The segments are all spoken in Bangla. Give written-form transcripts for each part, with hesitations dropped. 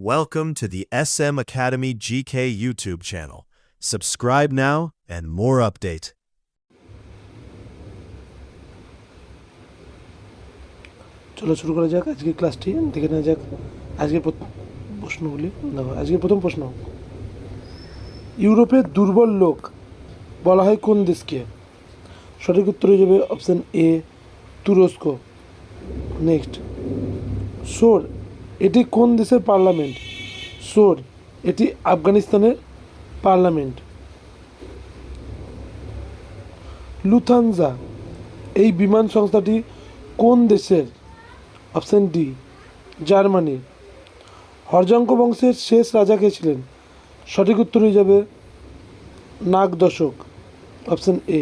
Welcome to the SM Academy GK YouTube channel. Subscribe now and more update. চলো শুরু করা যাক আজকের ক্লাসটি। দেখে নেওয়া যাক আজকের প্রশ্নগুলি। দেখো আজকের প্রথম প্রশ্ন, ইউরোপের দুর্বল লোক বলা হয় কোন দেশকে? সঠিক উত্তর হয়ে যাবে অপশান এ, তুরস্ক। নেক্সট, সোর এটি কোন দেশের পার্লামেন্ট? সোর এটি আফগানিস্তানের পার্লামেন্ট। লুফথানজা এই বিমান সংস্থাটি কোন দেশের? Option D, Germany. হর্যাঙ্ক বংশের শেষ রাজা কে ছিলেন? সঠিক উত্তর হয়ে যাবে নাগ দশক, অপশান এ।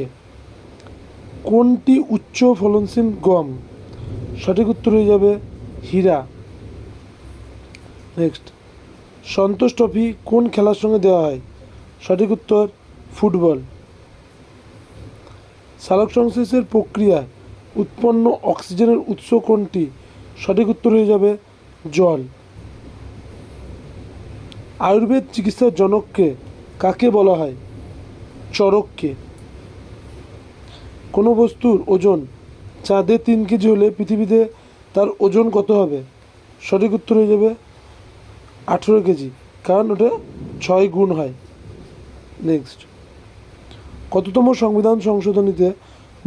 কোনটি উচ্চ ফলনশীল গম? সঠিক উত্তর হয়ে যাবে হীরা। নেক্সট, সন্তোষ ট্রফি কোন খেলার সঙ্গে দেওয়া হয়? সঠিক উত্তর ফুটবল। সালোক সংশ্লেষের প্রক্রিয়া উৎপন্ন অক্সিজেনের উৎস কোনটি? সঠিক উত্তর হয়ে যাবে জল। আয়ুর্বেদ চিকিৎসার জনককে কাকে বলা হয়? চরককে। কোনো বস্তুর ওজন চাঁদে 3 কেজি হলে পৃথিবীতে তার ওজন কত হবে? সঠিক উত্তর হয়ে যাবে 18 কেজি, কারণ ওটা 6 গুণ হয়। নেক্সট, কততম সংবিধান সংশোধনীতে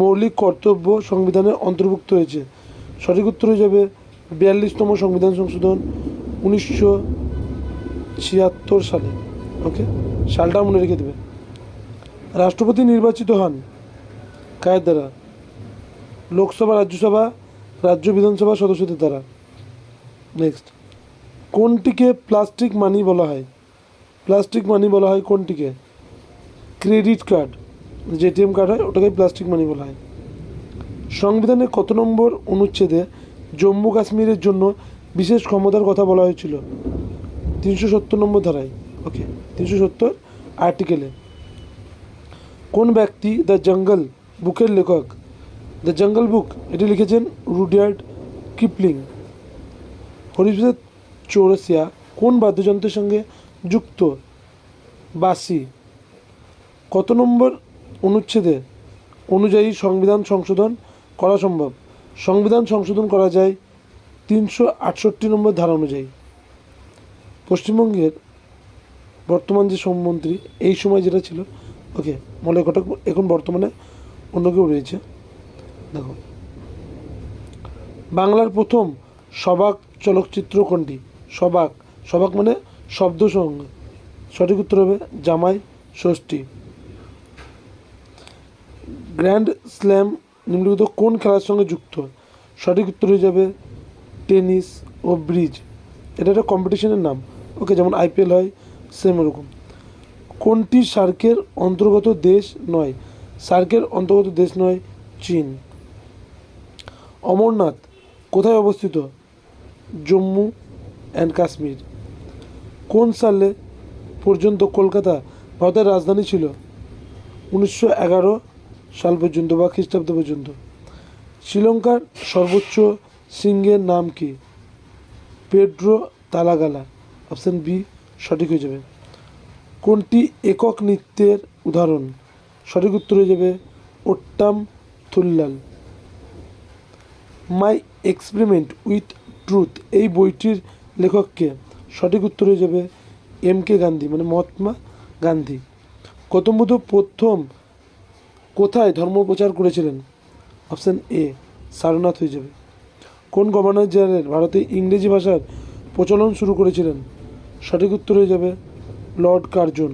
মৌলিক কর্তব্য সংবিধানে অন্তর্ভুক্ত হয়েছে? সঠিক উত্তর হয়ে যাবে 42তম সংবিধান সংশোধন 1976 সালে। ওকে, সালটা মনে রেখে দেবে। রাষ্ট্রপতি নির্বাচিত হন কার দ্বারা? লোকসভা, রাজ্যসভা, রাজ্য বিধানসভা সদস্যদের দ্বারা। নেক্সট, কোনটিকে প্লাস্টিক মানি বলা হয়? প্লাস্টিক মানি বলা হয় কোনটিকে? ক্রেডিট কার্ড, যে এটিএম কার্ড হয় ওটাকে প্লাস্টিক মানি বলা হয়। সংবিধানের কত নম্বর অনুচ্ছেদে জম্মু কাশ্মীরের জন্য বিশেষ ক্ষমতার কথা বলা হয়েছিল? 370 নম্বর ধারায়। ওকে, 370 আর্টিকেলে। কোন ব্যক্তি দ্য জঙ্গল বুকের লেখক? দ্য জঙ্গল বুক এটি লিখেছেন রুডিয়ার্ড কিপলিং। হরিপ্রসাদ চৌরাসিয়া কোন বাদ্যযন্ত্রের সঙ্গে যুক্ত? বাঁশি। কত নম্বর অনুচ্ছেদে অনুযায়ী সংবিধান সংশোধন করা সম্ভব? সংবিধান সংশোধন করা যায় 368 নম্বর ধারা অনুযায়ী। পশ্চিমবঙ্গের বর্তমান যে শ্রমমন্ত্রী এই সময় যেটা ছিল, ওকে, মলয় ঘটক এখন বর্তমানে অন্য কেউ রয়েছে। দেখো, বাংলার প্রথম সবাক চলচ্চিত্র কোনটি? সবাক, সবাক মানে শব্দ সঙ্গে। সঠিক উত্তর হবে জামাই ষষ্ঠী। গ্র্যান্ড স্ল্যাম নিম্নলিখিত কোন খেলার সঙ্গে যুক্ত? সঠিক উত্তর হয়ে যাবে টেনিস ও ব্রিজ। এটা একটা কম্পিটিশনের নাম। ওকে, যেমন আইপিএল হয় সেম ওরকম। কোনটি সার্কের অন্তর্গত দেশ নয়? সার্কের অন্তর্গত দেশ নয় চীন। অমরনাথ কোথায় অবস্থিত? জম্মু অ্যান্ড কাশ্মীর। কোন সালে পর্যন্ত কলকাতা ভারতের রাজধানী ছিল? 1911 সাল পর্যন্ত বা খ্রিস্টাব্দ পর্যন্ত। শ্রীলঙ্কার সর্বোচ্চ শৃঙ্গের নাম কি? পেড্রো তালাগালা, অপশান বি সঠিক হয়ে যাবে। কোনটি একক নৃত্যের উদাহরণ? সঠিক উত্তর হয়ে যাবে ওট্টাম থুল্লাল। মাই এক্সপেরিমেন্ট উইথ ট্রুথ এই বইটির লেখককে? সঠিক উত্তর হয়ে যাবে MK গান্ধী, মানে মহাত্মা গান্ধী। গৌতম বুদ্ধ প্রথম কোথায় ধর্ম প্রচার করেছিলেন? অপশান এ সারনাথ হয়ে যাবে। কোন গভর্নর জেনারেল ভারতে ইংরেজি ভাষার প্রচলন শুরু করেছিলেন? সঠিক উত্তর হয়ে যাবে লর্ড কার্জন,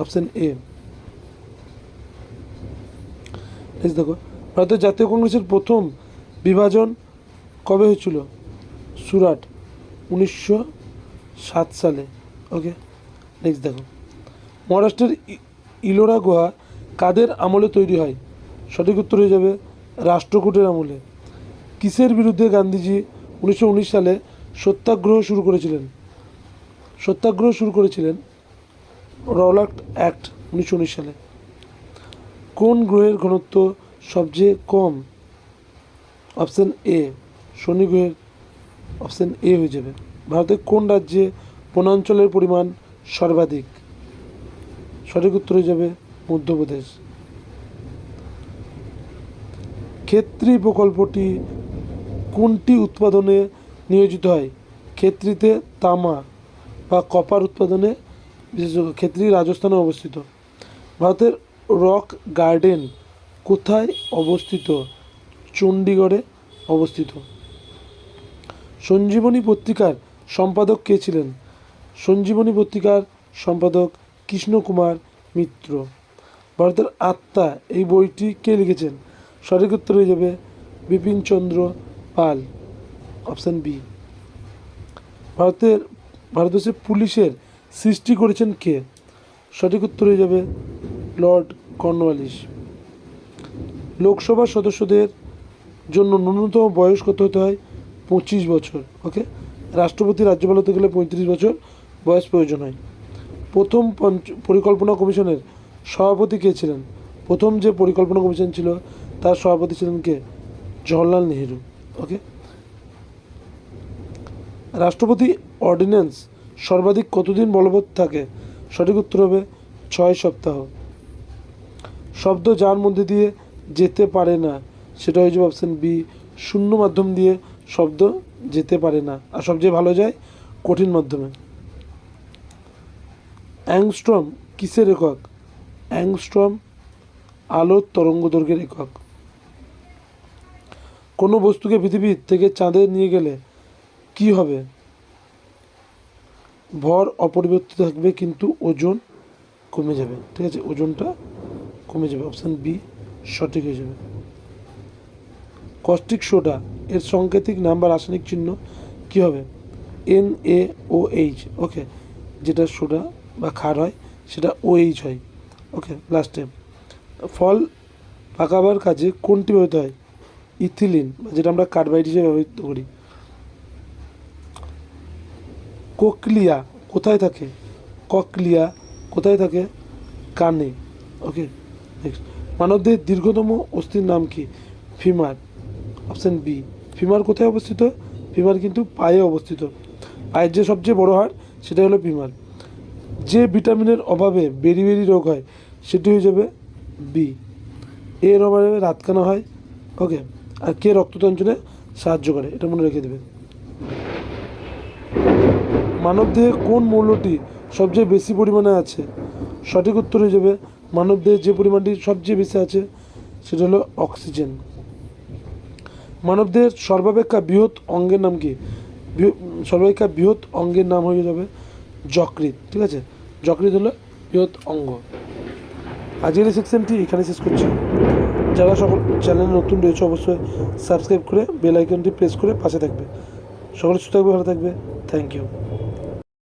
অপশান এ। দেখো, ভারতের জাতীয় কংগ্রেসের প্রথম বিভাজন কবে হয়েছিল? সুরাট, 1907 সালে। ওকে, নেক্সট দেখো, মহারাষ্ট্রের ইলোরা গুহা কাদের আমলে তৈরি হয়? সঠিক উত্তর হয়ে যাবে রাষ্ট্রকূটের আমলে। কিসের বিরুদ্ধে গান্ধীজি 1919 সালে সত্যাগ্রহ শুরু করেছিলেন? সত্যাগ্রহ শুরু করেছিলেন রওলাট অ্যাক্ট 1919 সালে। কোন গ্রহের ঘনত্ব সবচেয়ে কম? অপশান এ শনি গ্রহের, অপশান এ হয়ে যাবে। ভারতের কোন রাজ্যে বনাঞ্চলের পরিমাণ সর্বাধিক? সঠিক উত্তর হয়ে যাবে মধ্যপ্রদেশ। ক্ষেত্রী প্রকল্পটি কোনটি উৎপাদনে নিয়োজিত হয়? ক্ষেত্রীতে তামা বা কপার উৎপাদনে বিশেষজ্ঞ। ক্ষেত্রী রাজস্থানে অবস্থিত। ভারতের রক গার্ডেন কোথায় অবস্থিত? চণ্ডীগড়ে অবস্থিত। সঞ্জীবনী পত্রিকার সম্পাদক কে ছিলেন? সঞ্জীবনী পত্রিকার সম্পাদক কৃষ্ণকুমার মিত্র। ভারতের আত্মা এই বইটি কে লিখেছেন? সঠিক উত্তর হয়ে যাবে বিপিনচন্দ্র পাল, অপশান বি। ভারতবর্ষের পুলিশের সৃষ্টি করেছেন কে? সঠিক উত্তর হয়ে যাবে লর্ড কর্নওয়ালিস। লোকসভার সদস্যদের জন্য ন্যূনতম বয়স কত হতে হয়? 25 বছর। ওকে। রাষ্ট্রপতি রাজ্যপাল হতে গেলে 35 বছর বয়স প্রয়োজন হয়। প্রথম পরিকল্পনা কমিশনের সভাপতি কে ছিলেন? প্রথম যে পরিকল্পনা কমিশন ছিল তার সভাপতি ছিলেন কে? জওহরলাল নেহেরু। ওকে। রাষ্ট্রপতি অর্ডিন্যান্স সর্বাধিক কতদিন বলবৎ থাকে? সঠিক উত্তর হবে 6 সপ্তাহ। শব্দ যার মধ্যে দিয়ে যেতে পারে না সেটা হয়ে যাবে অপশান বি, শূন্য মাধ্যম দিয়ে শব্দ যেতে পারে না, আর সবচেয়ে ভালো যায় কঠিন মাধ্যমে। অ্যাংস্ট্রম কিসের একক? অ্যাংস্ট্রম আলোর তরঙ্গদৈর্ঘ্যের একক। কোনো বস্তুকে পৃথিবীর থেকে চাঁদে নিয়ে গেলে কি হবে? ভর অপরিবর্তিত থাকবে কিন্তু ওজন কমে যাবে। ঠিক আছে, ওজনটা কমে যাবে, অপশান বি সঠিক হয়ে যাবে। কস্টিক সোডা এর সাংকেতিক নাম বা রাসায়নিক চিহ্ন কী হবে? NaOH। ওকে। যেটা সোডা বা ক্ষার হয় সেটা OH হয়। ওকে। লাস্টে ফল পাকাবার কাজে কোনটি ব্যবহৃত হয়? ইথিলিন, যেটা আমরা কার্বাইড হিসেবে ব্যবহৃত করি। কোকলিয়া কোথায় থাকে? ককলিয়া কোথায় থাকে? কানে। ওকে। নেক্সট, মানবদেহের দীর্ঘতম অস্থির নাম কি? Femur, option B. ফিমার কোথায় অবস্থিত? ফিমার কিন্তু পায়ে অবস্থিত। পায়ের যে সবচেয়ে বড় হাড় সেটা হলো ফিমার। যে ভিটামিনের অভাবে বেরি রোগ হয় সেটি হয়ে যাবে বি। এর অভাবে রাতকানা হয়। ওকে। আর কে রক্ততঞ্চনে সাহায্য করে, এটা মনে রেখে দেবে। মানবদেহে কোন মৌলটি সবচেয়ে বেশি পরিমাণে আছে? সঠিক উত্তর হয়ে যাবে মানবদেহে যে পরিমাণটি সবচেয়ে বেশি আছে সেটা হলো অক্সিজেন। মানবদেহের সর্বাপেক্ষা বৃহৎ অঙ্গের নাম কি? সর্বাপেক্ষা বৃহৎ অঙ্গের নাম হয়ে যাবে যকৃৎ। ঠিক আছে, যকৃৎ হলো বৃহৎ অঙ্গ। আজকের এই সেকশনটি এখানে শেষ করছি। যারা সকল চ্যানেলে নতুন রয়েছে অবশ্যই সাবস্ক্রাইব করে বেল আইকনটি প্রেস করে পাশে থাকবে। সকলে সুস্থ থাকবে, ভালো থাকবে। Thank you.